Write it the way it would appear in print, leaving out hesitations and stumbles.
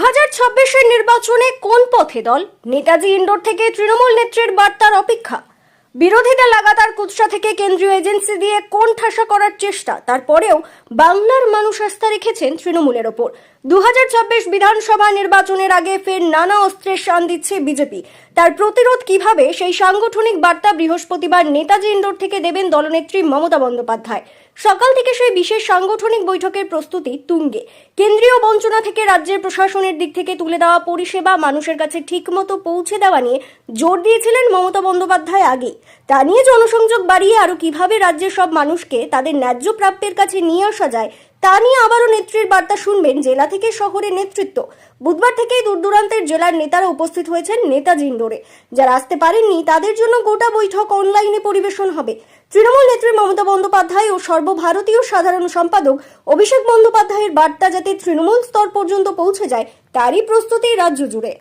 2026-এর নির্বাচনে কোন পথে দল? নেতাজি ইন্ডোর থেকে তৃণমূল নেত্রীর বার্তার অপেক্ষা। বিরোধীদের লাগাতার কুৎসা থেকে কেন্দ্রীয় এজেন্সি দিয়ে কোণঠাসা করার চেষ্টা, তারপরেও বাংলার মানুষ আস্থা রেখেছেন তৃণমূলের ওপর। 2026 বিধানসভা নির্বাচনের আগে ফের নানা অস্ত্রের শান দিচ্ছে বিজেপি। তার প্রতিরোধ কিভাবে, সেই সাংগঠনিক বার্তা বৃহস্পতিবার নেতাজি ইন্ডোর থেকে দেবেন দলনেত্রী মমতা বন্দ্যোপাধ্যায়। সকাল থেকে সেই বিশেষ সাংগঠনিক বৈঠকের প্রস্তুতি তুঙ্গে। কেন্দ্রীয় বঞ্চনা থেকে রাজ্যের প্রশাসনের দিক থেকে তুলে দেওয়া পরিষেবা মানুষের কাছে ঠিকমতো পৌঁছে দেওয়া নিয়ে জোর দিয়েছিলেন মমতা বন্দ্যোপাধ্যায় আগেই। তা নিয়ে জনসংযোগ বাড়িয়ে আরো কিভাবে রাজ্যের সব মানুষকে তাদের ন্যায্য প্রাপ্যের কাছে নিয়ে আসা যায়, তা নিয়ে আবারও নেত্রীর বার্তা শুনবেন জেলা থেকে শহরের নেতৃত্ব। বুধবার থেকেই দূর দূরান্তের জেলার নেতারা উপস্থিত হয়েছেন নেতাজি ইন্ডোরে। যারা আসতে পারেননি তাদের জন্য গোটা বৈঠক অনলাইনে পরিবেশন হবে। তৃণমূল নেত্রী মমতা বন্দ্যোপাধ্যায় ও সর্বভারতীয় সাধারণ সম্পাদক অভিষেক বন্দ্যোপাধ্যায়ের বার্তা যাতে তৃণমূল স্তর পর্যন্ত পৌঁছে যায়, তারই প্রস্তুতি রাজ্য জুড়ে।